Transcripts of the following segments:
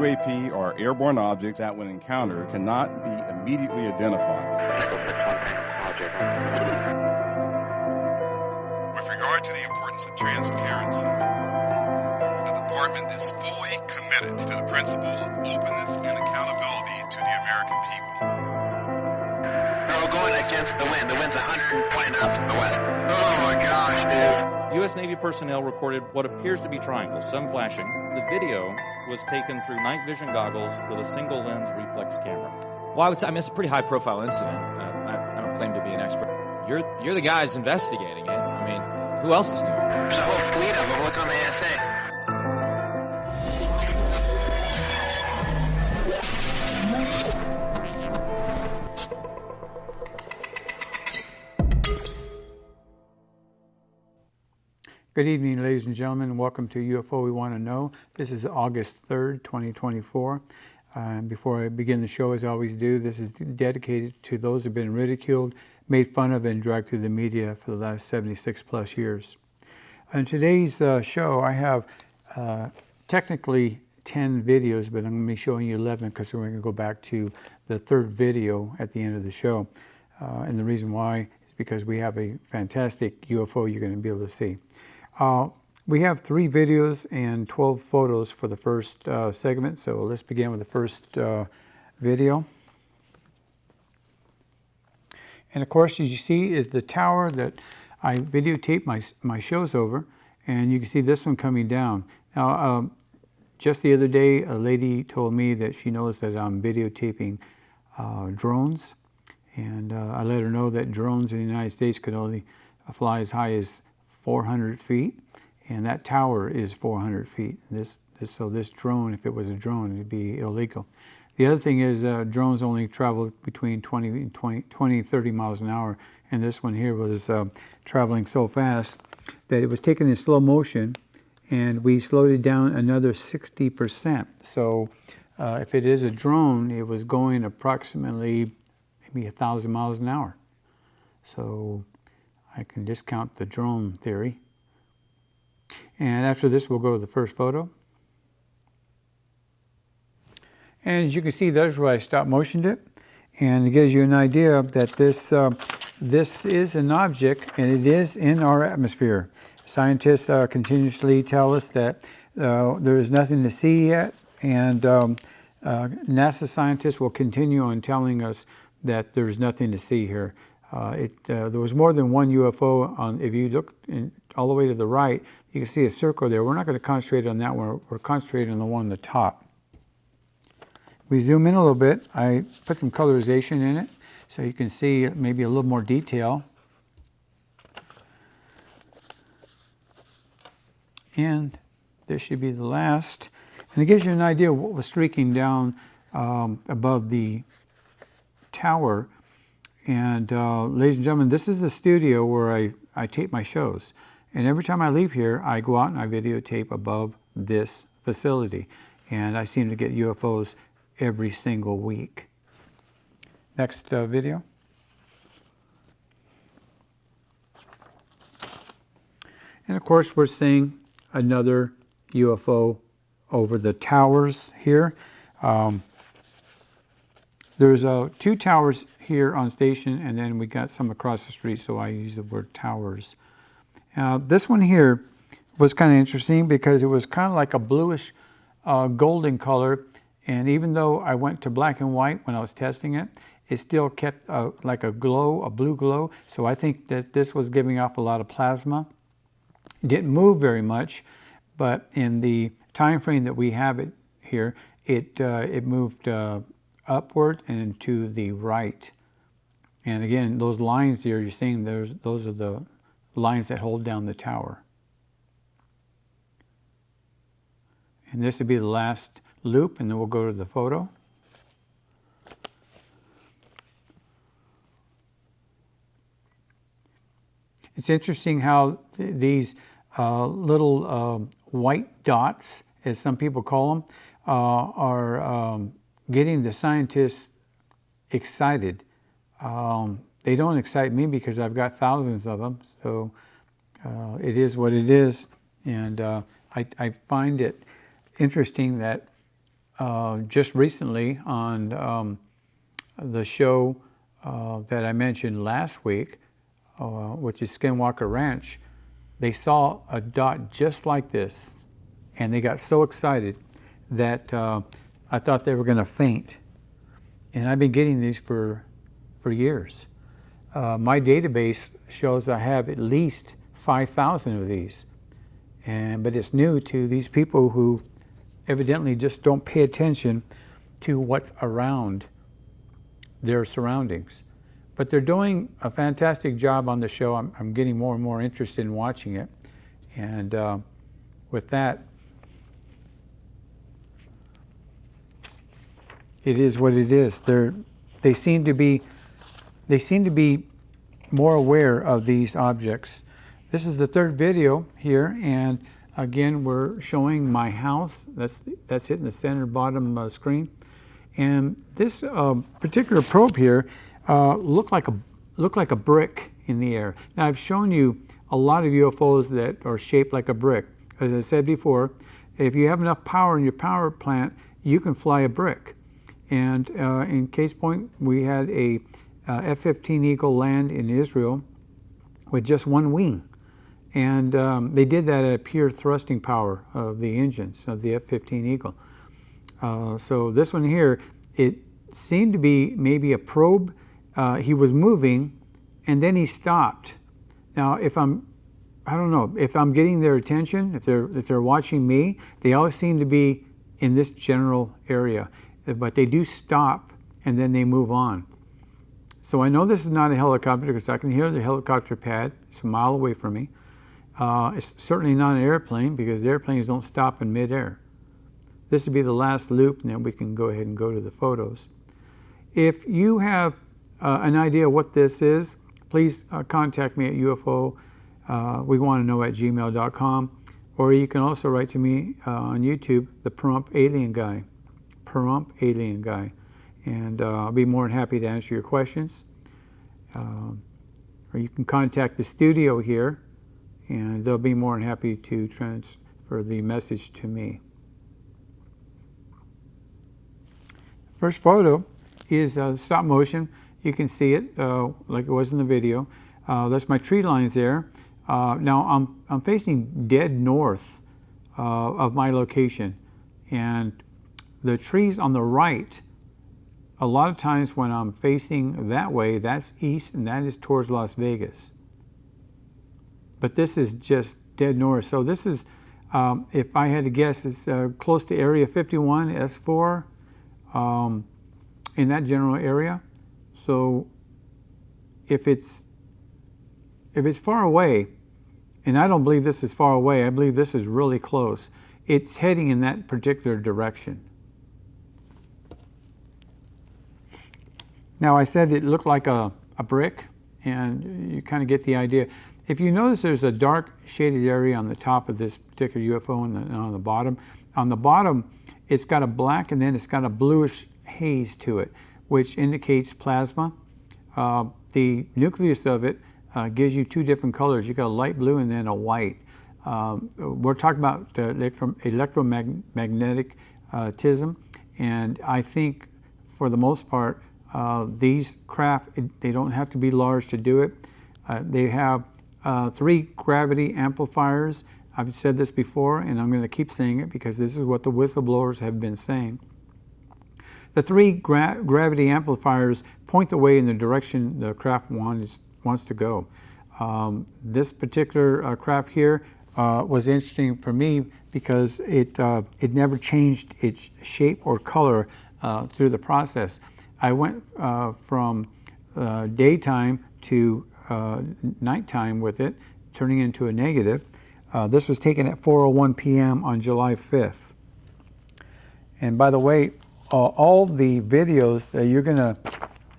UAP are airborne objects that, when encountered, cannot be immediately identified. With regard to the importance of transparency, the Department is fully committed to the principle of openness and accountability to the American people. We're going against the wind. The wind's 120 knots from the west. Oh my gosh, dude. U.S. Navy personnel recorded what appears to be triangles, some flashing. The video was taken through night vision goggles with a single lens reflex camera. Well, I mean, it's a pretty high-profile incident. I don't claim to be an expert. You're the guys investigating it. I mean, who else is doing it? There's a whole fleet of them. Look on the ASA. Good evening, ladies and gentlemen, and welcome to UFO We Want to Know. This is August 3rd, 2024. Before I begin the show, as I always do, this is dedicated to those who have been ridiculed, made fun of, and dragged through the media for the last 76 plus years. On today's show, I have technically 10 videos, but I'm going to be showing you 11 because we're going to go back to the third video at the end of the show. And the reason why is because we have a fantastic UFO you're going to be able to see. We have 3 videos and 12 photos for the first segment, so let's begin with the first video. And of course, as you see, is the tower that I videotape my shows over, and you can see this one coming down. Now, just the other day, a lady told me that she knows that I'm videotaping drones, and I let her know that drones in the United States could only fly as high as 400 feet, and that tower is 400 feet. So this drone, if it was a drone, it'd be illegal. The other thing is drones only travel between 20 and 30 miles an hour, and this one here was traveling so fast that it was taken in slow motion, and we slowed it down another 60%. So if it is a drone, it was going approximately maybe 1,000 miles an hour. So I can discount the drone theory. And after this, we'll go to the first photo. And as you can see, there's where I stop motioned it. And it gives you an idea that this is an object, and it is in our atmosphere. Scientists continuously tell us that there is nothing to see yet, and NASA scientists will continue on telling us that there's nothing to see here. There was more than one UFO. If you look all the way to the right, you can see a circle there. We're not going to concentrate on that one. We're concentrating on the one on the top. We zoom in a little bit. I put some colorization in it so you can see maybe a little more detail. And this should be the last. And it gives you an idea of what was streaking down above the tower. And ladies and gentlemen, this is the studio where I tape my shows. And every time I leave here, I go out and I videotape above this facility. And I seem to get UFOs every single week. Next video. And of course, we're seeing another UFO over the towers here. There's 2 towers here on station, and then we got some across the street, so I use the word towers. Now, this one here was kind of interesting because it was kind of like a bluish golden color, and even though I went to black and white when I was testing it, it still kept like a glow, a blue glow, so I think that this was giving off a lot of plasma. It didn't move very much, but in the time frame that we have it here, it moved upward and to the right. And again, those lines there you're seeing, those are the lines that hold down the tower. And this would be the last loop, and then we'll go to the photo. It's interesting how these little white dots, as some people call them, are getting the scientists excited. They don't excite me because I've got thousands of them, so it is what it is. And I find it interesting that just recently on the show that I mentioned last week, which is Skinwalker Ranch, they saw a dot just like this, and they got so excited that I thought they were going to faint. And I've been getting these for years. My database shows I have at least 5,000 of these, but it's new to these people who evidently just don't pay attention to what's around their surroundings. But they're doing a fantastic job on the show. I'm getting more and more interested in watching it. And with that, it is what it is. They seem to be more aware of these objects. This is the third video here, and again we're showing my house. That's it in the center bottom screen. And this particular probe here looked like a brick in the air. Now I've shown you a lot of UFOs that are shaped like a brick. As I said before, if you have enough power in your power plant, you can fly a brick. And in case point, we had a F-15 Eagle land in Israel with just one wing. And they did that at pure thrusting power of the engines of the F-15 Eagle. So this one here, it seemed to be maybe a probe. He was moving, and then he stopped. Now, I don't know if I'm getting their attention. If they're watching me, they always seem to be in this general area, but they do stop and then they move on. So I know this is not a helicopter because I can hear the helicopter pad. It's a mile away from me. It's certainly not an airplane because airplanes don't stop in midair. This would be the last loop, and then we can go ahead and go to the photos. If you have an idea what this is, please contact me at UFO we want to know at gmail.com, or you can also write to me on YouTube, the Perump Alien Guy, and I'll be more than happy to answer your questions. Or you can contact the studio here, and they'll be more than happy to transfer the message to me. First photo is stop motion. You can see it like it was in the video. That's my tree lines there. Now I'm facing dead north of my location, and the trees on the right, a lot of times when I'm facing that way, that's east and that is towards Las Vegas. But this is just dead north. So this is, if I had to guess, it's close to Area 51, S4, in that general area. So if it's far away, and I don't believe this is far away, I believe this is really close, it's heading in that particular direction. Now I said it looked like a brick, and you kind of get the idea. If you notice there's a dark shaded area on the top of this particular UFO and on the bottom it's got a black and then it's got a bluish haze to it, which indicates plasma. The nucleus of it gives you two different colors. You got a light blue and then a white. We're talking about electromagnetism, and I think for the most part these craft, they don't have to be large to do it. They have 3 gravity amplifiers. I've said this before, and I'm going to keep saying it because this is what the whistleblowers have been saying. The 3 gravity amplifiers point the way in the direction the craft wants to go. This particular craft here was interesting for me because it never changed its shape or color through the process. I went from daytime to nighttime with it, turning into a negative. This was taken at 4:01 p.m. on July 5th. And by the way, all the videos that you're going to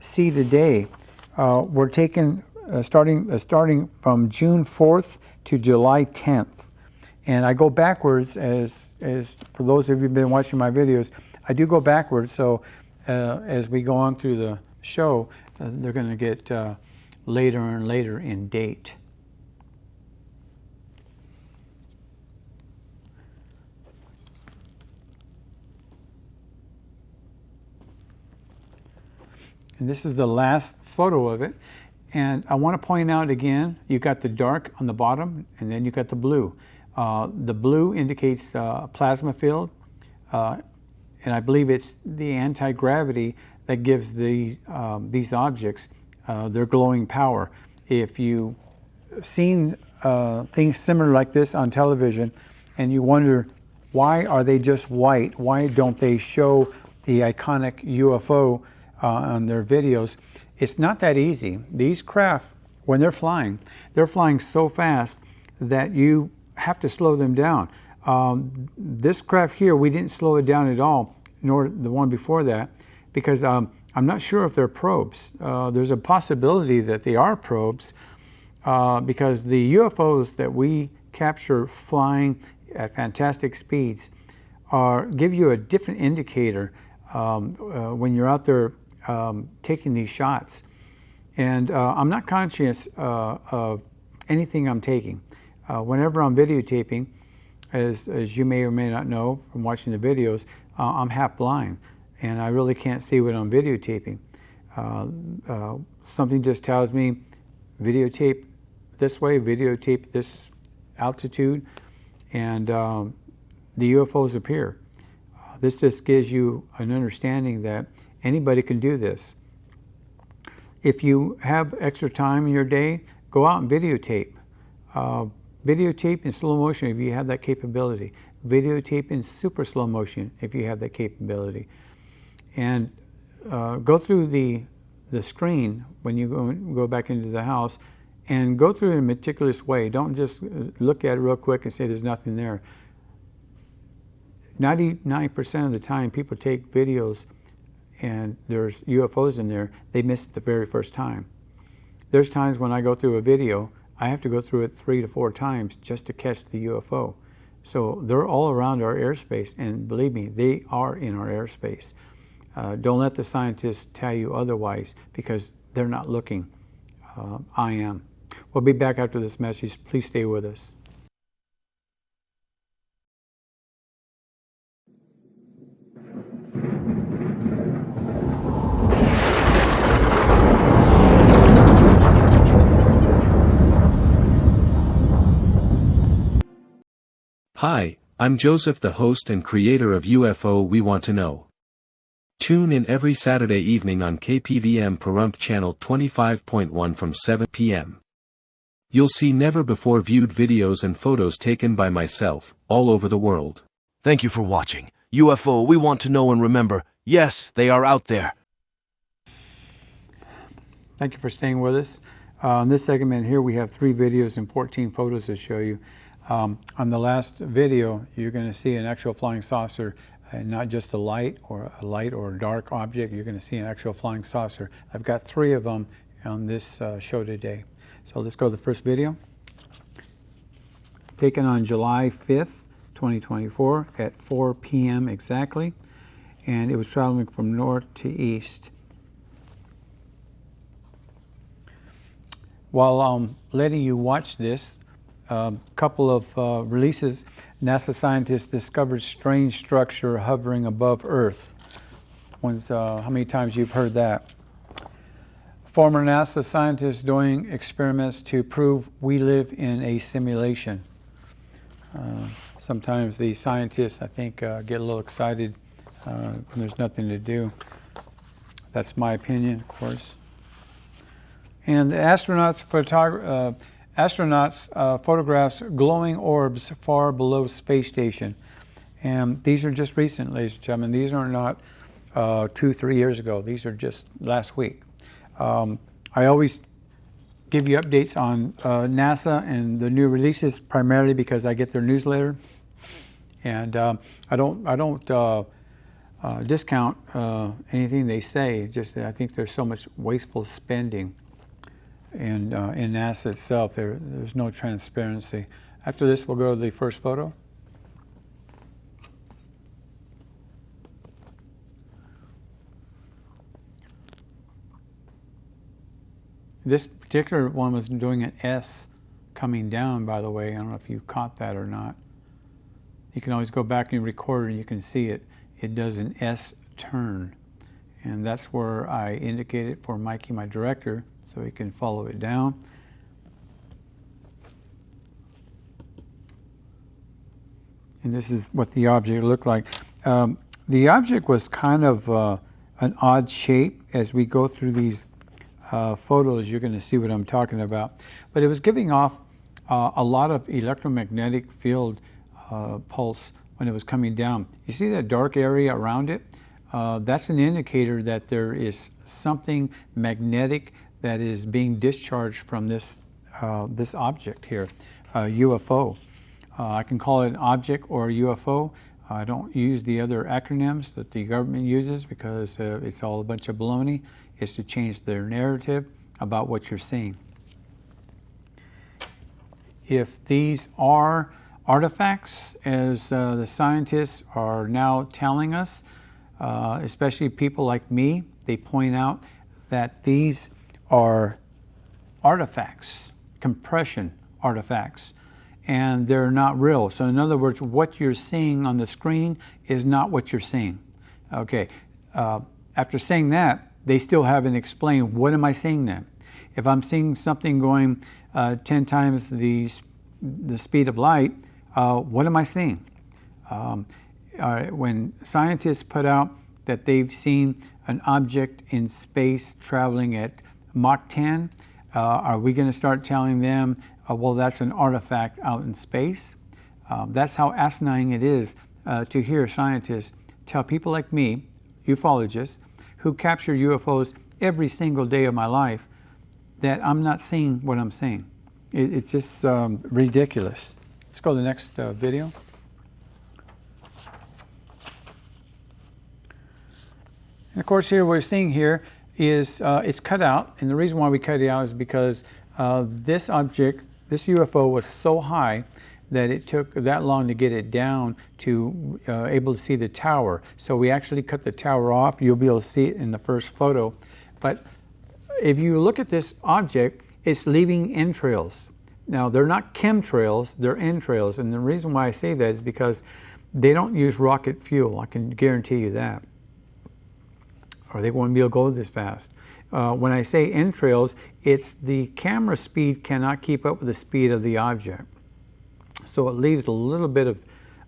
see today were taken starting from June 4th to July 10th. And I go backwards, as for those of you who've been watching my videos, I do go backwards. So as we go on through the show, they're going to get later and later in date. And this is the last photo of it. And I want to point out again, you got the dark on the bottom, and then you got the blue. The blue indicates a plasma field, and I believe it's the anti-gravity that gives these objects their glowing power. If you've seen things similar like this on television, and you wonder, why are they just white? Why don't they show the iconic UFO on their videos? It's not that easy. These craft, when they're flying so fast that you have to slow them down. This craft here, we didn't slow it down at all, nor the one before that, because I'm not sure if they're probes. There's a possibility that they are probes, because the UFOs that we capture flying at fantastic speeds give you a different indicator when you're out there taking these shots. And I'm not conscious of anything I'm taking. Whenever I'm videotaping, as you may or may not know from watching the videos, I'm half blind and I really can't see what I'm videotaping. Something just tells me videotape this way, videotape this altitude, and the UFOs appear. This just gives you an understanding that anybody can do this. If you have extra time in your day, go out and videotape. Videotape in slow motion if you have that capability. Videotape in super slow motion if you have that capability. And go through the screen when you go back into the house, and go through it in a meticulous way. Don't just look at it real quick and say there's nothing there. 99% of the time people take videos and there's UFOs in there, they miss it the very first time. There's times when I go through a video, I have to go through it 3 to 4 times just to catch the UFO. So they're all around our airspace, and believe me, they are in our airspace. Don't let the scientists tell you otherwise, because they're not looking. I am. We'll be back after this message. Please stay with us. Hi, I'm Joseph, the host and creator of UFO We Want to Know. Tune in every Saturday evening on KPVM Pahrump Channel 25.1 from 7 p.m. You'll see never-before-viewed videos and photos taken by myself, all over the world. Thank you for watching. UFO We Want to Know, and remember, yes, they are out there. Thank you for staying with us. In this segment here, we have 3 videos and 14 photos to show you. On the last video, you're going to see an actual flying saucer, and not just a light or a dark object. You're going to see an actual flying saucer. I've got 3 of them on this show today. So let's go to the first video. Taken on July 5th, 2024 at 4 p.m. exactly, and it was traveling from north to east. While I'm letting you watch this, a couple of releases, NASA scientists discovered strange structure hovering above Earth. How many times you've heard that? Former NASA scientists doing experiments to prove we live in a simulation. Sometimes the scientists, I think, get a little excited when there's nothing to do. That's my opinion, of course. And the astronauts photographs glowing orbs far below space station. And these are just recent, ladies and gentlemen. These are not 2-3 years ago. These are just last week. I always give you updates on NASA and the new releases, primarily because I get their newsletter. And I don't discount anything they say. Just I think there's so much wasteful spending. And in NASA itself, there's no transparency. After this, we'll go to the first photo. This particular one was doing an S coming down, by the way. I don't know if you caught that or not. You can always go back and record it, and you can see it. It does an S turn. And that's where I indicated for Mikey, my director, so he can follow it down. And this is what the object looked like. The object was kind of an odd shape. As we go through these photos, you're going to see what I'm talking about. But it was giving off a lot of electromagnetic field pulse when it was coming down. You see that dark area around it? That's an indicator that there is something magnetic that is being discharged from this object here, UFO. I can call it an object or a UFO. I don't use the other acronyms that the government uses because it's all a bunch of baloney. It's to change their narrative about what you're seeing. If these are artifacts, as the scientists are now telling us, especially people like me, they point out that these are artifacts, compression artifacts, and they're not real. So in other words, what you're seeing on the screen is not what you're seeing. Okay, after saying that, they still haven't explained, what am I seeing then? If I'm seeing something going 10 times the speed of light, what am I seeing? When scientists put out that they've seen an object in space traveling at Mach 10, are we going to start telling them, well, that's an artifact out in space? That's how asinine it is to hear scientists tell people like me, ufologists, who capture UFOs every single day of my life, that I'm not seeing what I'm seeing. It's just ridiculous. Let's go to the next video. And of course, here what we're seeing here is it's cut out, and the reason why we cut it out is because this object, this UFO, was so high that it took that long to get it down to able to see the tower. So we actually cut the tower off. You'll be able to see it in the first photo. But if you look at this object, it's leaving entrails. Now, they're not chemtrails, they're entrails. And the reason why I say that is because they don't use rocket fuel. I can guarantee you that. Or they won't be able to go this fast. When I say entrails, it's the camera speed cannot keep up with the speed of the object. So it leaves a little bit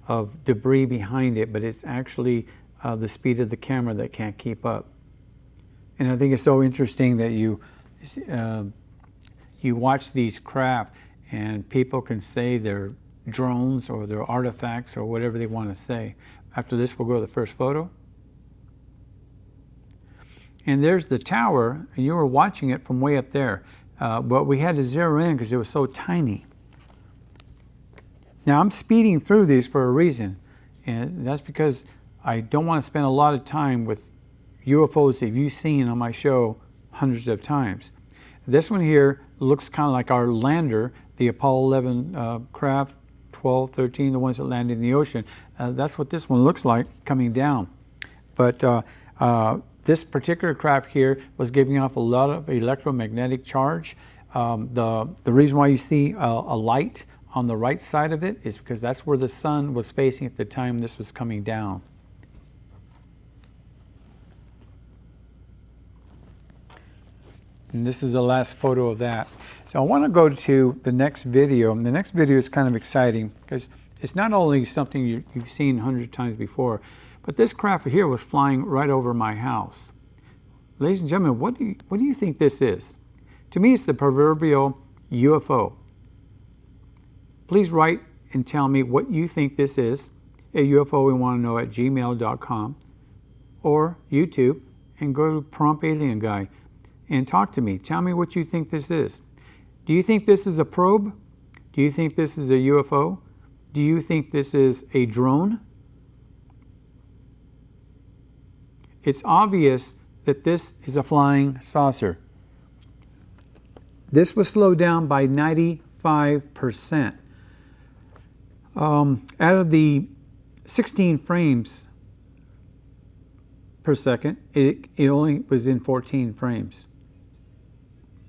of debris behind it, but it's actually the speed of the camera that can't keep up. And I think it's so interesting that you watch these craft and people can say they're drones or they're artifacts or whatever they want to say. After this, we'll go to the first photo. And there's the tower, and you were watching it from way up there. But we had to zero in because it was so tiny. Now, I'm speeding through these for a reason, and that's because I don't want to spend a lot of time with UFOs that you've seen on my show hundreds of times. This one here looks kind of like our lander, the Apollo 11 craft, 12, 13, the ones that landed in the ocean. That's what this one looks like coming down. But this particular craft here was giving off a lot of electromagnetic charge. The reason why you see a light on the right side of it is because that's where the sun was facing at the time this was coming down. And this is the last photo of that. So I want to go to the next video. And the next video is kind of exciting because it's not only something you've seen hundreds of times before, but this craft here was flying right over my house. Ladies and gentlemen, what do you think this is? To me, it's the proverbial UFO. Please write and tell me what you think this is at UFO@gmail.com or YouTube, and go to Prompt Alien Guy and talk to me. Tell me what you think this is. Do you think this is a probe? Do you think this is a UFO? Do you think this is a drone? It's obvious that this is a flying saucer. This was slowed down by 95%. Out of the 16 frames per second, it only was in 14 frames.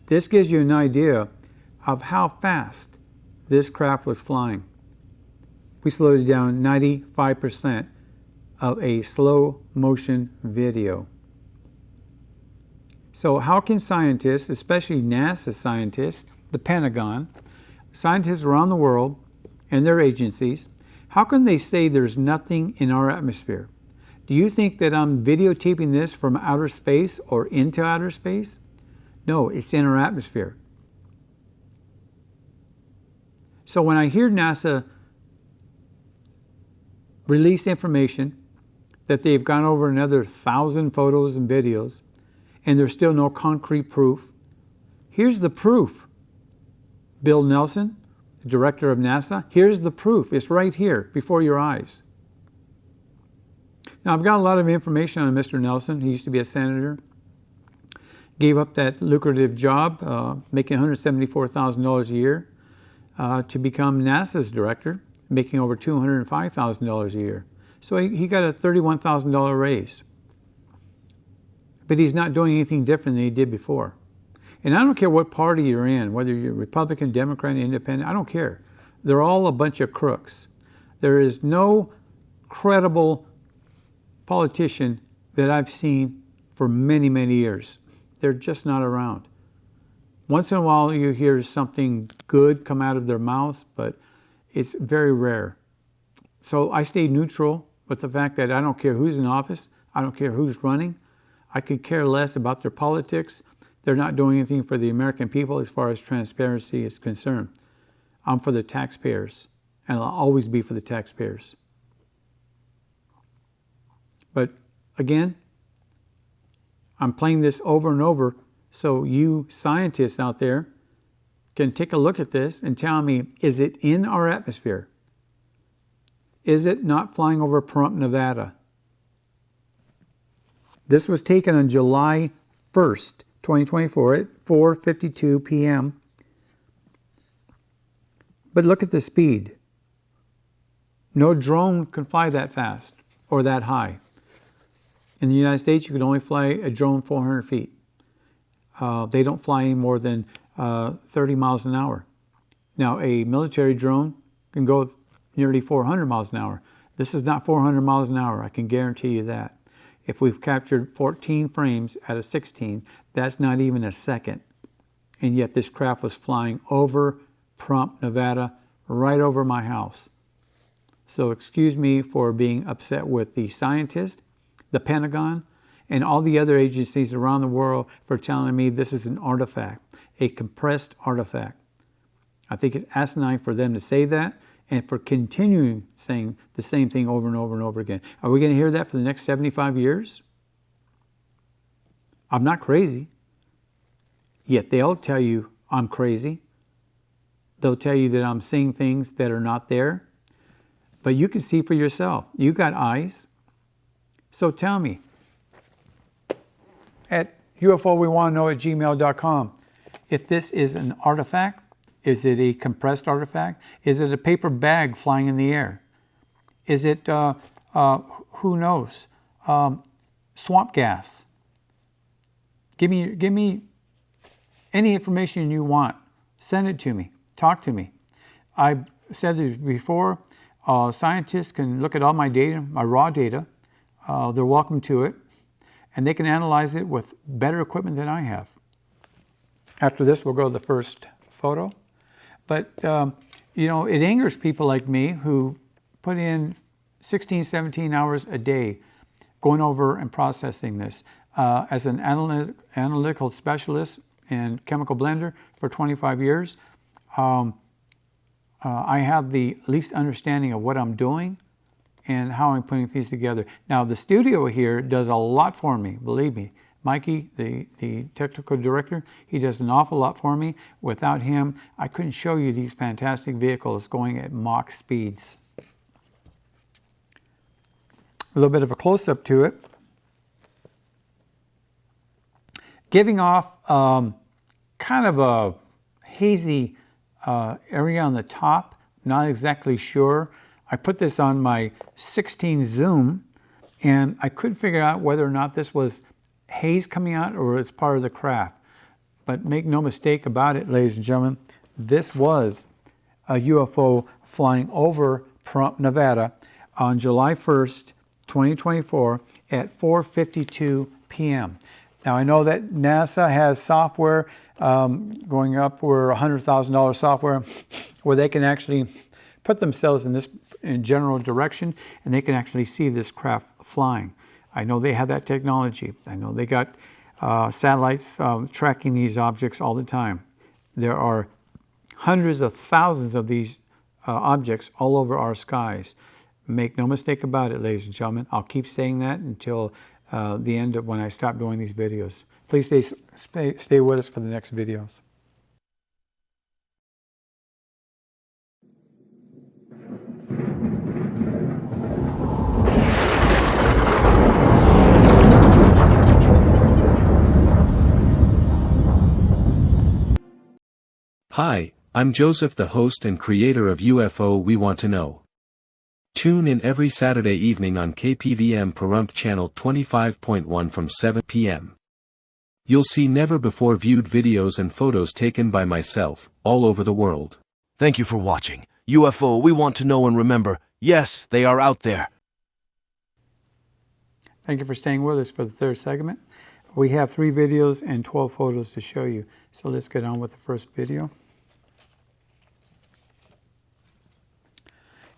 This gives you an idea of how fast this craft was flying. We slowed it down 95% of a slow motion video. So how can scientists, especially NASA scientists, the Pentagon, scientists around the world and their agencies, how can they say there's nothing in our atmosphere? Do you think that I'm videotaping this from outer space or into outer space? No, it's in our atmosphere. So when I hear NASA release information that they've gone over another 1,000 photos and videos and there's still no concrete proof, here's the proof. Bill Nelson, the director of NASA, here's the proof. It's right here before your eyes. Now, I've got a lot of information on Mr. Nelson. He used to be a senator. Gave up that lucrative job, making $174,000 a year, to become NASA's director, making over $205,000 a year. So he got a $31,000 raise. But he's not doing anything different than he did before. And I don't care what party you're in, whether you're Republican, Democrat, Independent, I don't care. They're all a bunch of crooks. There is no credible politician that I've seen for many, many years. They're just not around. Once in a while you hear something good come out of their mouths, but it's very rare. So I stay neutral with the fact that I don't care who's in office, I don't care who's running, I could care less about their politics. They're not doing anything for the American people as far as transparency is concerned. I'm for the taxpayers, and I'll always be for the taxpayers. But again, I'm playing this over and over so you scientists out there can take a look at this and tell me, is it in our atmosphere? Is it not flying over Pahrump, Nevada? This was taken on July 1st, 2024 at 4:52 p.m. But look at the speed. No drone can fly that fast or that high. In the United States, you can only fly a drone 400 feet. They don't fly any more than 30 miles an hour. Now, a military drone can go nearly 400 miles an hour. This is not 400 miles an hour, I can guarantee you that. If we've captured 14 frames out of 16, that's not even a second. And yet this craft was flying over Pahrump, Nevada, right over my house. So excuse me for being upset with the scientists, the Pentagon, and all the other agencies around the world for telling me this is an artifact, a compressed artifact. I think it's asinine for them to say that and for continuing saying the same thing over and over and over again. Are we going to hear that for the next 75 years? I'm not crazy. Yet they'll tell you I'm crazy. They'll tell you that I'm seeing things that are not there. But you can see for yourself. You got eyes. So tell me at UFOWeWantToKnow@gmail.com if this is an artifact. Is it a compressed artifact? Is it a paper bag flying in the air? Is it, who knows, swamp gas? Give me any information you want. Send it to me. Talk to me. I've said this before. Scientists can look at all my data, my raw data. They're welcome to it. And they can analyze it with better equipment than I have. After this, we'll go to the first photo. But, it angers people like me who put in 16, 17 hours a day going over and processing this. As an analytical specialist and chemical blender for 25 years, I have the least understanding of what I'm doing and how I'm putting things together. Now, the studio here does a lot for me, believe me. Mikey, the technical director, he does an awful lot for me. Without him, I couldn't show you these fantastic vehicles going at Mach speeds. A little bit of a close-up to it. Giving off kind of a hazy area on the top, not exactly sure. I put this on my 16 zoom, and I couldn't figure out whether or not this was haze coming out or it's part of the craft. But make no mistake about it, ladies and gentlemen, this was a UFO flying over Pahrump, Nevada on July 1st, 2024 at 4:52 p.m. Now I know that NASA has software going up for $100,000 software where they can actually put themselves in general direction and they can actually see this craft flying. I know they have that technology. I know they got satellites tracking these objects all the time. There are hundreds of thousands of these objects all over our skies. Make no mistake about it, ladies and gentlemen. I'll keep saying that until the end of when I stop doing these videos. Please stay with us for the next videos. Hi, I'm Joseph, the host and creator of UFO We Want to Know. Tune in every Saturday evening on KPVM Pahrump channel 25.1 from 7 p.m. You'll see never-before-viewed videos and photos taken by myself, all over the world. Thank you for watching. UFO, we want to know and remember, yes, they are out there. Thank you for staying with us for the third segment. We have 3 videos and 12 photos to show you. So let's get on with the first video.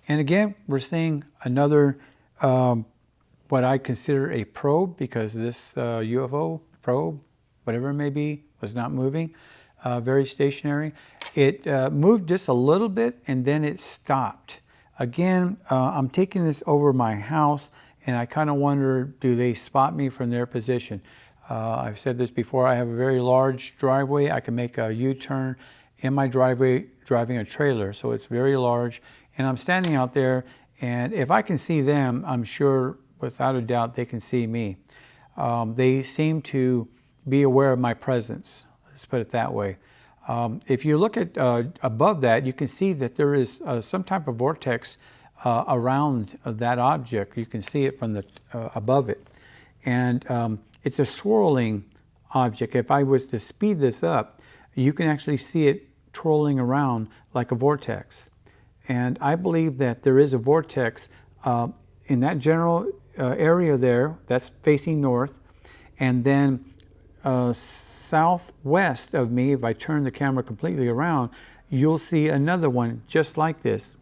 And again, we're seeing another, what I consider a probe, because this UFO probe, whatever it may be, was not moving, very stationary. It moved just a little bit and then it stopped. Again, I'm taking this over my house and I kind of wonder, do they spot me from their position? I've said this before, I have a very large driveway. I can make a U-turn in my driveway driving a trailer, so it's very large. And I'm standing out there, and if I can see them, I'm sure, without a doubt, they can see me. They seem to be aware of my presence, let's put it that way. If you look at above that, you can see that there is some type of vortex around that object. You can see it from the above it. And it's a swirling object. If I was to speed this up, you can actually see it twirling around like a vortex. And I believe that there is a vortex in that general area there that's facing north. And then southwest of me, if I turn the camera completely around, you'll see another one just like this,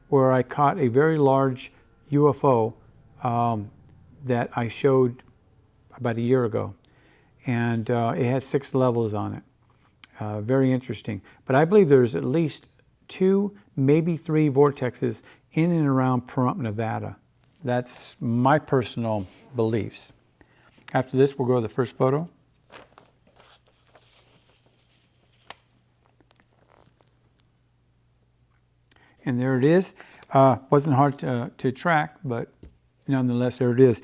where I caught a very large UFO that I showed about a year ago. And it had 6 levels on it. Very interesting. But I believe there's at least 2, maybe 3 vortexes in and around Pahrump, Nevada. That's my personal beliefs. After this, we'll go to the first photo. And there it is. Wasn't hard to track, but nonetheless, there it is.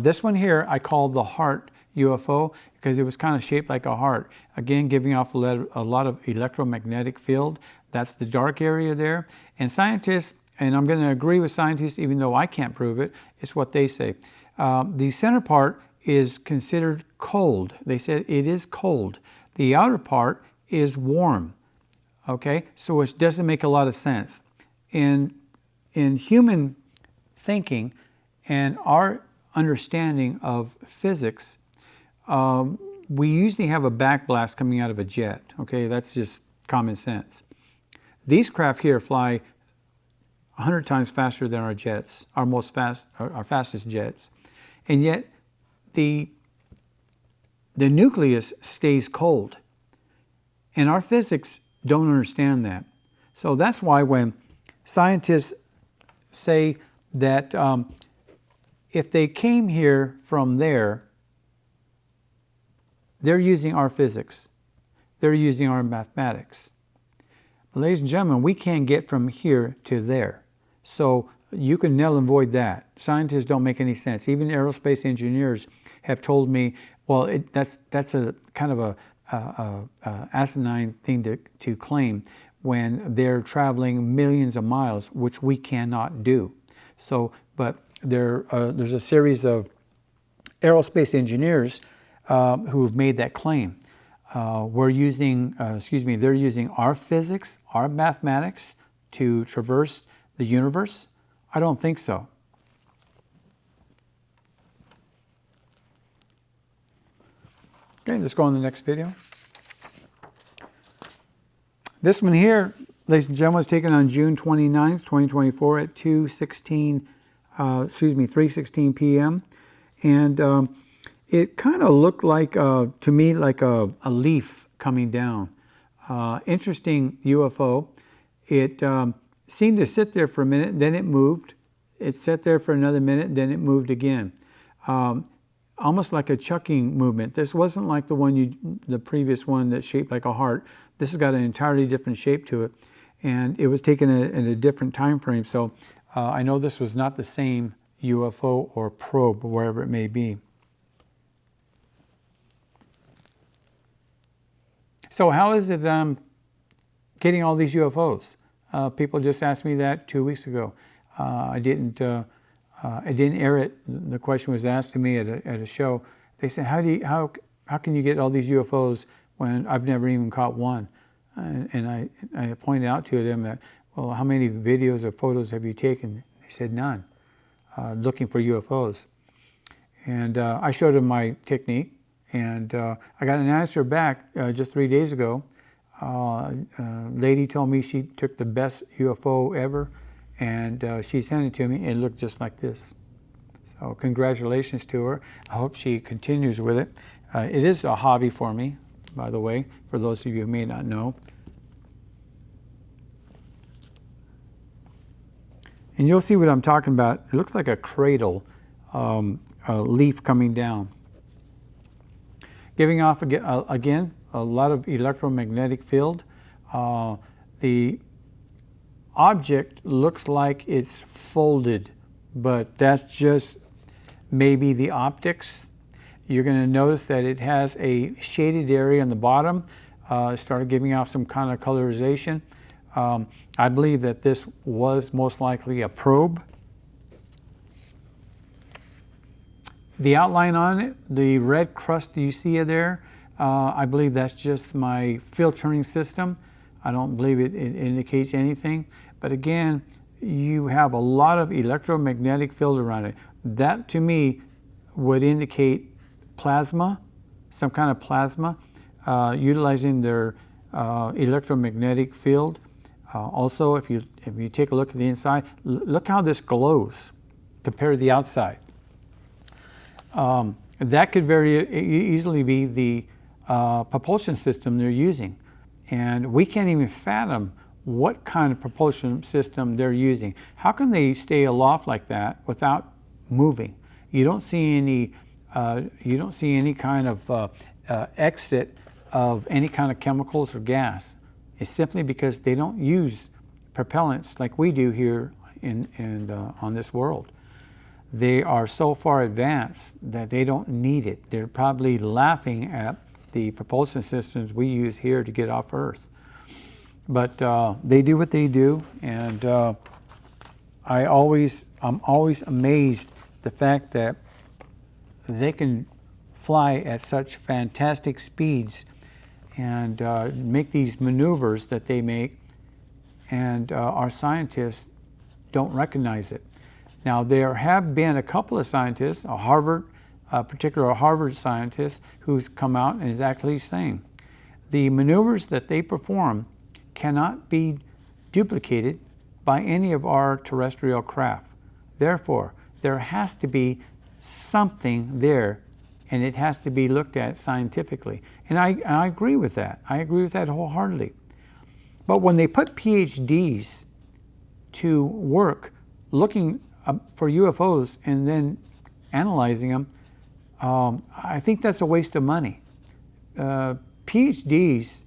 This one here, I call the heart UFO because it was kind of shaped like a heart. Again, giving off a lot of electromagnetic field. That's the dark area there. And scientists, and I'm going to agree with scientists even though I can't prove it, it's what they say. The center part is considered cold. They said it is cold. The outer part is warm. Okay, so it doesn't make a lot of sense. In human thinking and our understanding of physics, we usually have a backblast coming out of a jet. Okay, that's just common sense. These craft here fly 100 times faster than our jets, our fastest jets, and yet the nucleus stays cold, and our physics don't understand that. So that's why when scientists say that if they came here from there, they're using our physics. They're using our mathematics. But ladies and gentlemen, we can't get from here to there. So you can null and void that. Scientists don't make any sense. Even aerospace engineers have told me, well, that's a kind of a asinine thing to claim when they're traveling millions of miles, which we cannot do. So, but there's a series of aerospace engineers who have made that claim. They're using our physics, our mathematics to traverse the universe? I don't think so. Okay, let's go on to the next video. This one here, ladies and gentlemen, was taken on June 29th, 2024 at 3:16 p.m. And it kind of looked like, to me, like a leaf coming down. Interesting UFO. It seemed to sit there for a minute, then it moved. It sat there for another minute, then it moved again. Almost like a chucking movement. This wasn't like the previous one that's shaped like a heart. This has got an entirely different shape to it, and it was taken in a different time frame. So I know this was not the same UFO or probe, wherever it may be. So how is it getting all these UFOs? People just asked me that 2 weeks ago. I didn't air it. The question was asked to me at a show. They said, how can you get all these UFOs when I've never even caught one? And I pointed out to them that, well, how many videos or photos have you taken? They said none, looking for UFOs. And I showed them my technique, and I got an answer back just 3 days ago. A lady told me she took the best UFO ever, and she sent it to me. It looked just like this. So congratulations to her. I hope she continues with it. It is a hobby for me, by the way, for those of you who may not know. And you'll see what I'm talking about. It looks like a cradle, a leaf coming down. Giving off, again, a lot of electromagnetic field. The object looks like it's folded, but that's just maybe the optics. You're going to notice that it has a shaded area on the bottom. It started giving off some kind of colorization. I believe that this was most likely a probe. The outline on it, the red crust you see there, I believe that's just my filtering system. I don't believe it indicates anything. But again, you have a lot of electromagnetic field around it. That to me would indicate plasma, some kind of plasma, utilizing their electromagnetic field. Also, if you take a look at the inside, look how this glows compared to the outside. That could very easily be the propulsion system they're using. And we can't even fathom what kind of propulsion system they're using. How can they stay aloft like that without moving? You don't see any kind of exit of any kind of chemicals or gas. It's simply because they don't use propellants like we do here on this world. They are so far advanced that they don't need it. They're probably laughing at the propulsion systems we use here to get off Earth. But they do what they do, and I'm always amazed the fact that they can fly at such fantastic speeds and make these maneuvers that they make, and our scientists don't recognize it. Now, there have been a couple of scientists, a particular Harvard scientist, who's come out and is actually saying the maneuvers that they perform cannot be duplicated by any of our terrestrial craft. Therefore, there has to be something there, and it has to be looked at scientifically. And I agree with that. I agree with that wholeheartedly. But when they put PhDs to work looking for UFOs and then analyzing them, I think that's a waste of money. PhDs,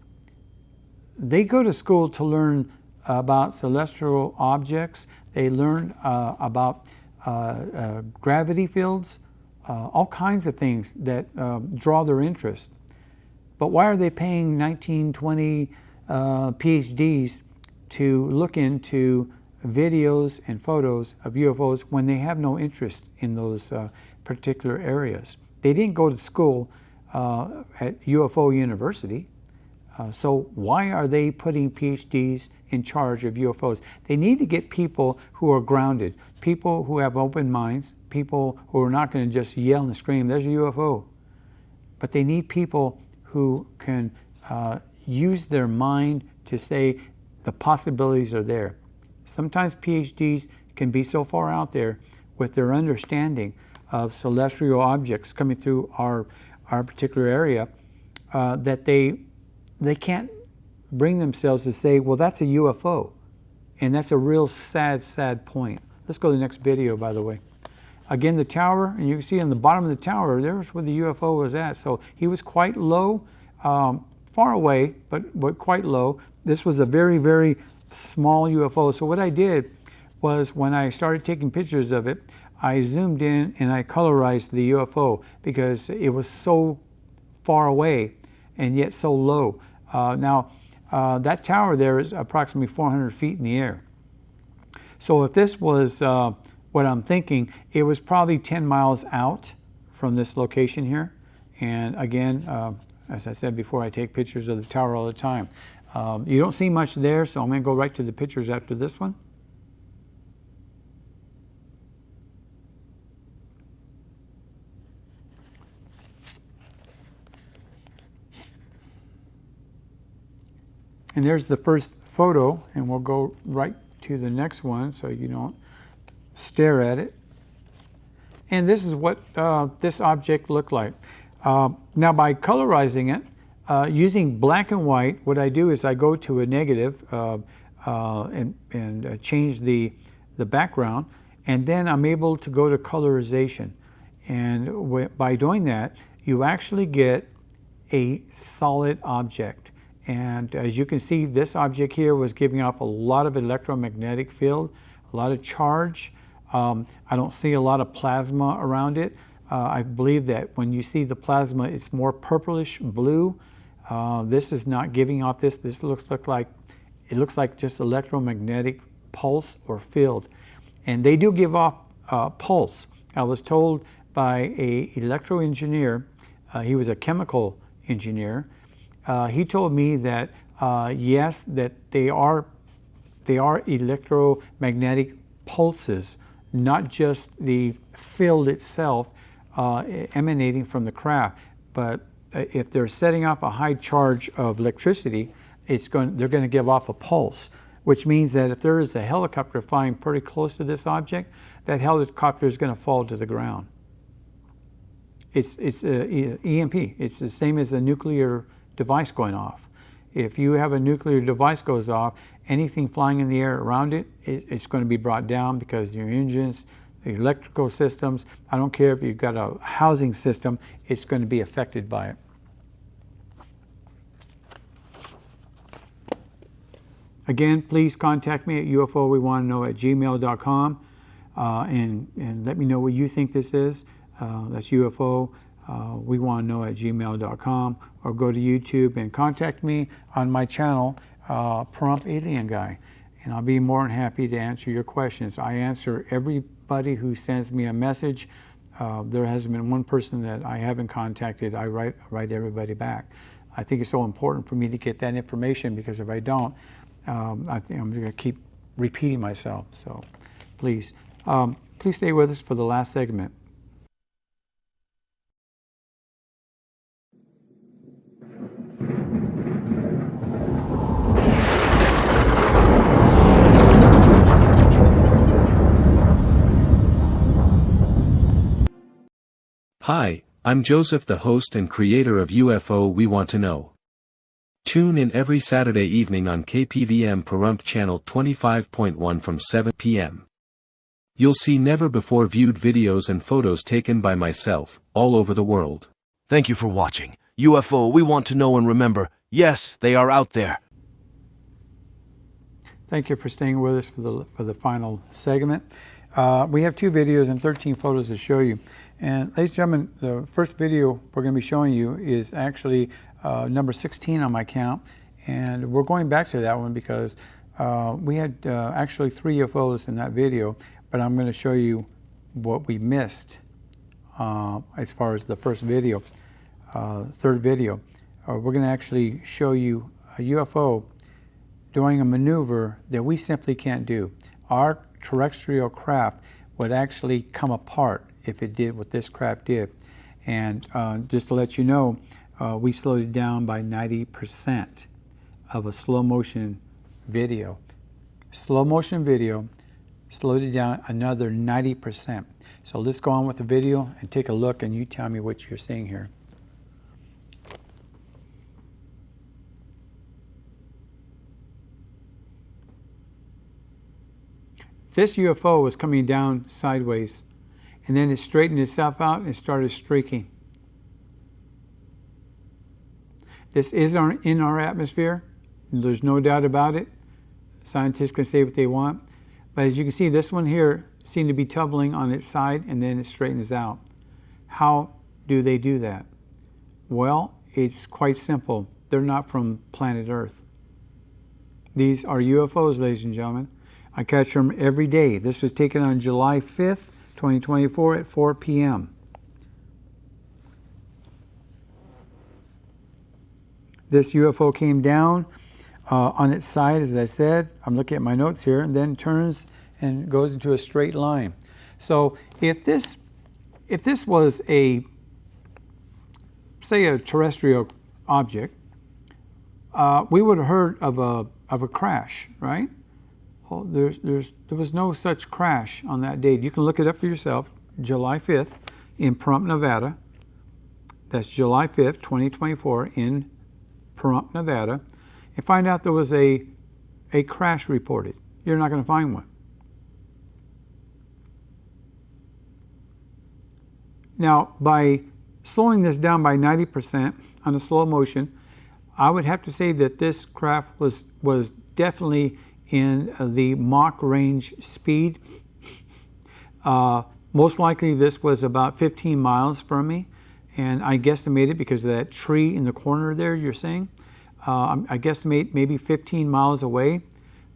they go to school to learn about celestial objects. They learn about gravity fields, all kinds of things that draw their interest. But why are they paying 19, 20 PhDs to look into videos and photos of UFOs when they have no interest in those particular areas? They didn't go to school at UFO University. So why are they putting PhDs in charge of UFOs? They need to get people who are grounded, people who have open minds, people who are not going to just yell and scream, "There's a UFO." but they need people who can use their mind to say the possibilities are there. Sometimes PhDs can be so far out there with their understanding of celestial objects coming through our particular area that they can't bring themselves to say, well, that's a UFO. And that's a real sad point. Let's go to the next video, by the way. Again, the tower, and you can see on the bottom of the tower, there's where the UFO was at. So he was quite low, far away, but quite low. This was a very, very small UFO. So what I did was when I started taking pictures of it, I zoomed in and I colorized the UFO because it was so far away and yet so low. Now, that tower there is approximately 400 feet in the air. So if this was what I'm thinking, it was probably 10 miles out from this location here. And again, as I said before, I take pictures of the tower all the time. You don't see much there, so I'm going to go right to the pictures after this one. And there's the first photo, and we'll go right to the next one so you don't stare at it. And this is what this object looked like. Now by colorizing it, using black and white, what I do is I go to a negative and change the background, and then I'm able to go to colorization. And by doing that, you actually get a solid object. And as you can see, this object here was giving off a lot of electromagnetic field, a lot of charge. I don't see a lot of plasma around it. I believe that when you see the plasma, it's more purplish blue. This is not giving off this. This looks like just electromagnetic pulse or field. And they do give off pulse. I was told by an electro engineer, he was a chemical engineer. He told me that yes, that they are electromagnetic pulses, not just the field itself emanating from the craft, but if they're setting off a high charge of electricity, they're going to give off a pulse, which means that if there is a helicopter flying pretty close to this object, that helicopter is going to fall to the ground. It's EMP. It's the same as a nuclear device going off. If you have a nuclear device goes off, anything flying in the air around it, it's going to be brought down because your engines, the electrical systems, I don't care if you've got a housing system, it's going to be affected by it. Again, please contact me at UFO-we-want-to-know@gmail.com and let me know what you think this is. That's UFO. We want to know @gmail.com, or go to YouTube and contact me on my channel, Prompt Alien Guy, and I'll be more than happy to answer your questions. I answer everybody who sends me a message. There hasn't been one person that I haven't contacted. I write everybody back. I think it's so important for me to get that information, because if I don't, I think I'm going to keep repeating myself. So please stay with us for the last segment. Hi, I'm Joseph, the host and creator of UFO We Want to Know. Tune in every Saturday evening on KPVM Pahrump Channel 25.1 from 7 p.m. You'll see never-before-viewed videos and photos taken by myself, all over the world. Thank you for watching. UFO We Want to Know, and remember, yes, they are out there. Thank you for staying with us for the final segment. We have 2 videos and 13 photos to show you. And ladies and gentlemen, the first video we're going to be showing you is actually number 16 on my count. And we're going back to that one because we had actually 3 UFOs in that video, but I'm going to show you what we missed as far as the first video, third video. We're going to actually show you a UFO doing a maneuver that we simply can't do. Our terrestrial craft would actually come apart if it did what this craft did. And just to let you know, we slowed it down by 90% of a slow motion video. Slow motion video slowed it down another 90%. So let's go on with the video and take a look, and you tell me what you're seeing here. This UFO was coming down sideways, and then it straightened itself out and started streaking. This is in our atmosphere. There's no doubt about it. Scientists can say what they want. But as you can see, this one here seemed to be tumbling on its side, and then it straightens out. How do they do that? Well, it's quite simple. They're not from planet Earth. These are UFOs, ladies and gentlemen. I catch them every day. This was taken on July 5th, 2024 at 4 p.m. This UFO came down on its side, as I said. I'm looking at my notes here, and then turns and goes into a straight line. So if this was say a terrestrial object, we would have heard of a crash, right? Well, there was no such crash on that date. You can look it up for yourself. July 5th in Pahrump, Nevada. That's July 5th, 2024 in Pahrump, Nevada, and find out there was a crash reported. You're not going to find one. Now, by slowing this down by 90% on a slow motion, I would have to say that this craft was definitely in the Mach range speed. Most likely this was about 15 miles from me, and I guesstimated because of that tree in the corner there you're seeing. I guesstimate maybe 15 miles away.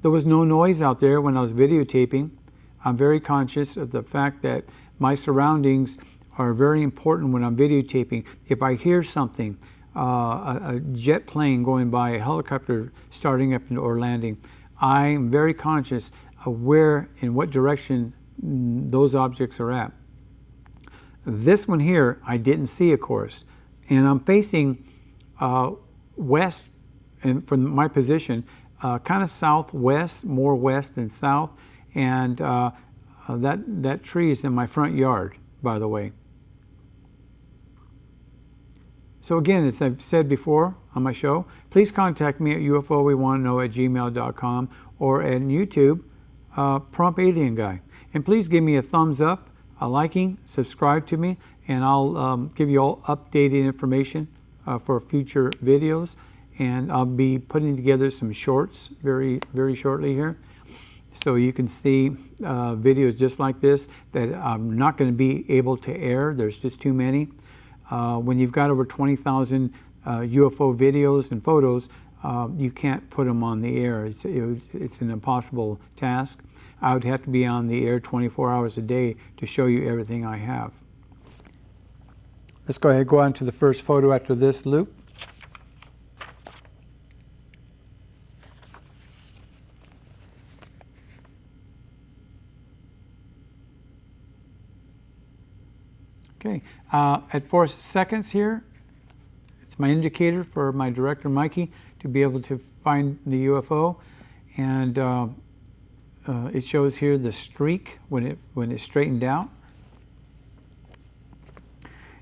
There was no noise out there when I was videotaping. I'm very conscious of the fact that my surroundings are very important when I'm videotaping. If I hear something, a jet plane going by, a helicopter starting up or landing, I'm very conscious of where and what direction those objects are at. This one here, I didn't see, of course, and I'm facing west, and from my position, kind of southwest, more west than south, and that tree is in my front yard, by the way. So again, as I've said before on my show, please contact me at UFOWeWantToKnow@gmail.com or at YouTube, Pahrump Alien Guy. And please give me a thumbs up, a liking, subscribe to me, and I'll give you all updated information for future videos. And I'll be putting together some shorts very, very shortly here. So you can see videos just like this that I'm not going to be able to air. There's just too many. When you've got over 20,000 UFO videos and photos, you can't put them on the air. It's an impossible task. I would have to be on the air 24 hours a day to show you everything I have. Let's go ahead and go on to the first photo after this loop. Okay, at 4 seconds here, it's my indicator for my director Mikey to be able to find the UFO, and it shows here the streak when it straightened out.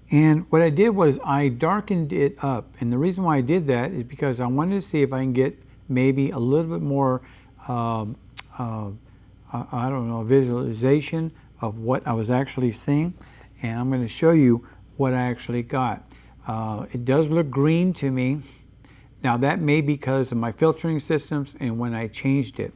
And what I did was I darkened it up, and the reason why I did that is because I wanted to see if I can get maybe a little bit more, I don't know, visualization of what I was actually seeing. And I'm going to show you what I actually got. It does look green to me. Now that may be because of my filtering systems and when I changed it.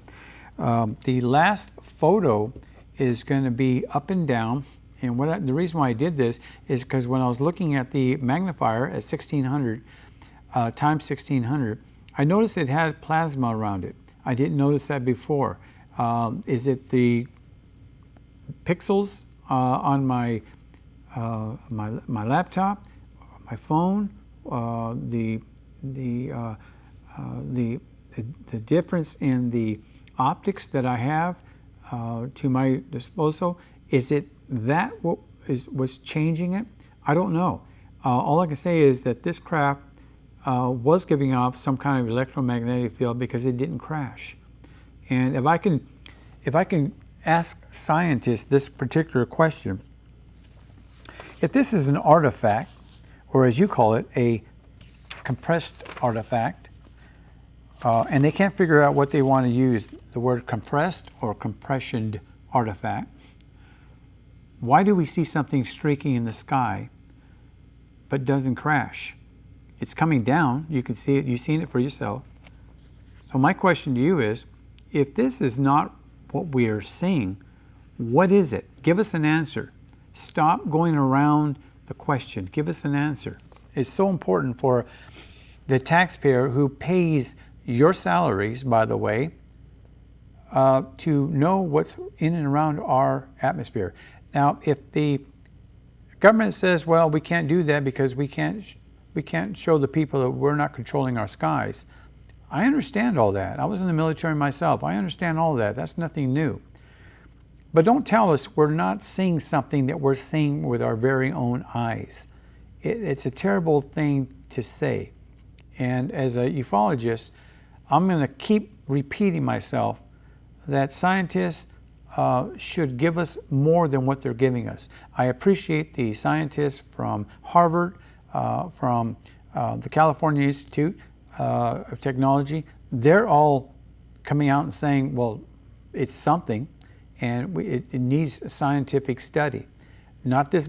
The last photo is going to be up and down. And the reason why I did this is because when I was looking at the magnifier at 1600 times 1600, I noticed it had plasma around it. I didn't notice that before. Is it the pixels on my laptop, my phone, the difference in the optics that I have to my disposal? Is it that what was changing it? I don't know. All I can say is that this craft was giving off some kind of electromagnetic field because it didn't crash. And if I can ask scientists this particular question, if this is an artifact, or as you call it, a compressed artifact, and they can't figure out what they want to use, the word compressed or compressioned artifact, why do we see something streaking in the sky but doesn't crash? It's coming down. You can see it. You've seen it for yourself. So my question to you is, if this is not what we are seeing, what is it? Give us an answer. Stop going around the question. Give us an answer. It's so important for the taxpayer who pays your salaries, by the way, to know what's in and around our atmosphere. Now, if the government says, well, we can't do that because we can't show the people that we're not controlling our skies, I understand all that. I was in the military myself. I understand all that. That's nothing new. But don't tell us we're not seeing something that we're seeing with our very own eyes. It's a terrible thing to say. And as a ufologist, I'm going to keep repeating myself that scientists should give us more than what they're giving us. I appreciate the scientists from Harvard, from the California Institute of Technology. They're all coming out and saying, well, it's something, and it needs scientific study. Not this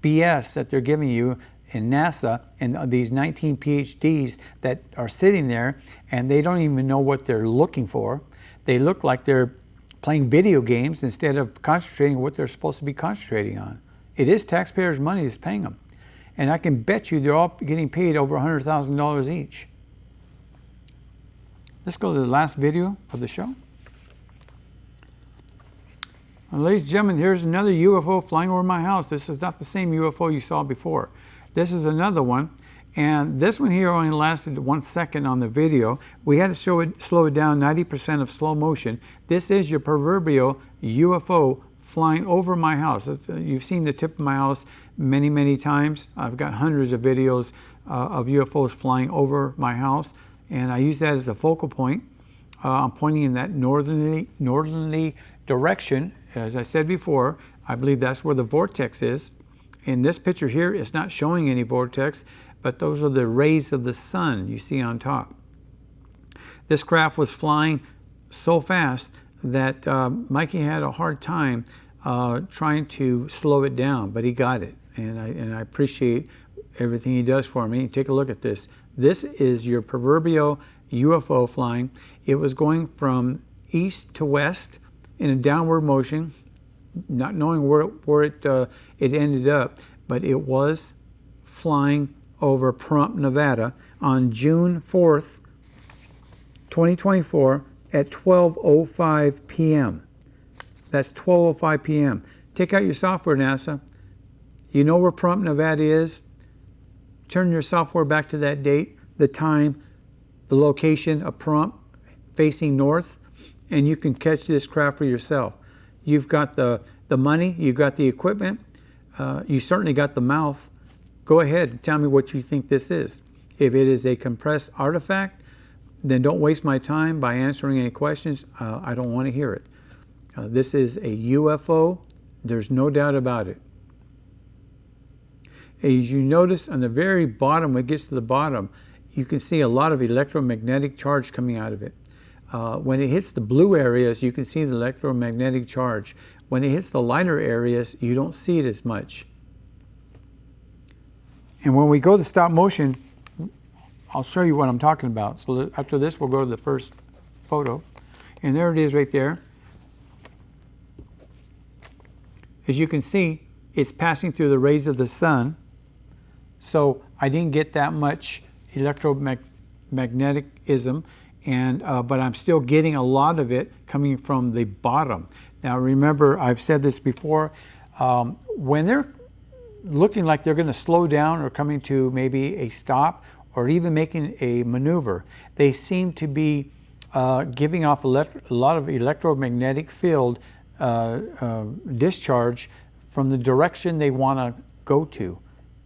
BS that they're giving you in NASA and these 19 PhDs that are sitting there and they don't even know what they're looking for. They look like they're playing video games instead of concentrating on what they're supposed to be concentrating on. It is taxpayers' money that's paying them. And I can bet you they're all getting paid over $100,000 each. Let's go to the last video of the show. Well, ladies and gentlemen, here's another UFO flying over my house. This is not the same UFO you saw before. This is another one. And this one here only lasted 1 second on the video. We had to slow it down 90% of slow motion. This is your proverbial UFO flying over my house. You've seen the tip of my house many, many times. I've got hundreds of videos of UFOs flying over my house, and I use that as a focal point. I'm pointing in that northerly direction. As I said before, I believe that's where the vortex is. In this picture here, it's not showing any vortex, but those are the rays of the sun you see on top. This craft was flying so fast that Mikey had a hard time trying to slow it down, but he got it. And I appreciate everything he does for me. Take a look at this. This is your proverbial UFO flying. It was going from east to west in a downward motion, not knowing where it ended up, but it was flying over Pahrump, Nevada on June 4th, 2024 at 12:05 p.m. That's 12:05 p.m. Take out your software, NASA. You know where Pahrump, Nevada is? Turn your software back to that date, the time, the location of Pahrump facing north, and you can catch this craft for yourself. You've got the money, you've got the equipment, you certainly got the mouth. Go ahead and tell me what you think this is. If it is a compressed artifact, then don't waste my time by answering any questions. I don't want to hear it. This is a UFO. There's no doubt about it. As you notice on the very bottom, when it gets to the bottom, you can see a lot of electromagnetic charge coming out of it. When it hits the blue areas, you can see the electromagnetic charge. When it hits the lighter areas, you don't see it as much. And when we go to stop motion, I'll show you what I'm talking about. So after this, we'll go to the first photo. And there it is right there. As you can see, it's passing through the rays of the sun. So I didn't get that much electromagnetism, but I'm still getting a lot of it coming from the bottom. Now remember, I've said this before, when they're looking like they're going to slow down or coming to maybe a stop or even making a maneuver, they seem to be giving off a lot of electromagnetic field discharge from the direction they want to go to.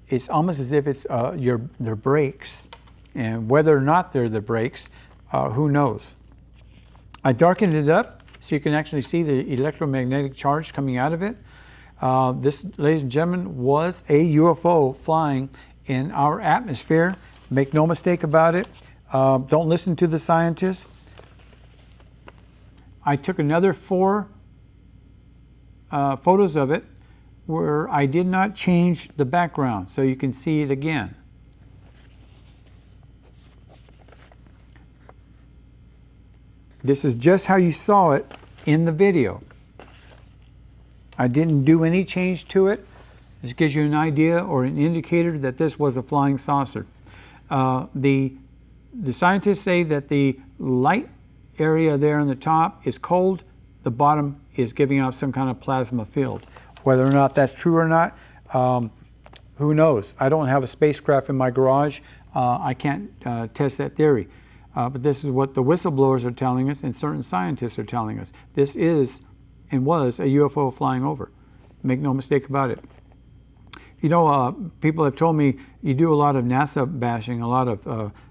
it's almost as if it's their brakes. And whether or not they're the brakes, who knows? I darkened it up so you can actually see the electromagnetic charge coming out of it. This, ladies and gentlemen, was a UFO flying in our atmosphere. Make no mistake about it. Don't listen to the scientists. I took another 4 photos of it where I did not change the background, so you can see it again. This is just how you saw it in the video. I didn't do any change to it. This gives you an idea or an indicator that this was a flying saucer. The scientists say that the light area there on the top is cold, the bottom is giving out some kind of plasma field. Whether or not that's true or not, who knows? I don't have a spacecraft in my garage. I can't test that theory. But this is what the whistleblowers are telling us and certain scientists are telling us. This is and was a UFO flying over. Make no mistake about it. You know, people have told me you do a lot of NASA bashing, a lot of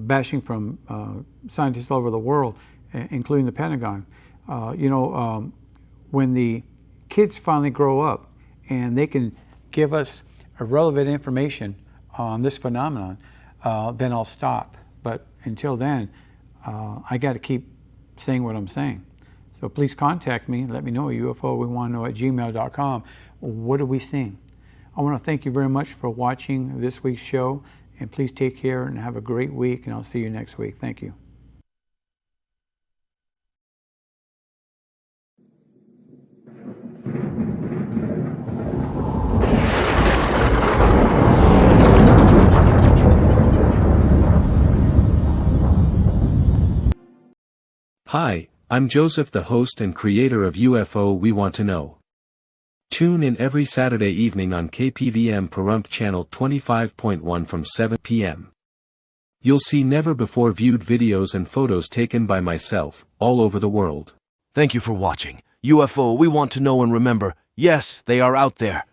bashing from scientists all over the world, including the Pentagon. When the kids finally grow up and they can give us relevant information on this phenomenon, then I'll stop. But until then, I got to keep saying what I'm saying. So please contact me. Let me know, UFO21know@gmail.com. What are we seeing? I want to thank you very much for watching this week's show. And please take care and have a great week. And I'll see you next week. Thank you. Hi, I'm Joseph, the host and creator of UFO We Want to Know. Tune in every Saturday evening on KPVM Pahrump channel 25.1 from 7 p.m. You'll see never-before-viewed videos and photos taken by myself, all over the world. Thank you for watching. UFO We Want to Know and remember, yes, they are out there.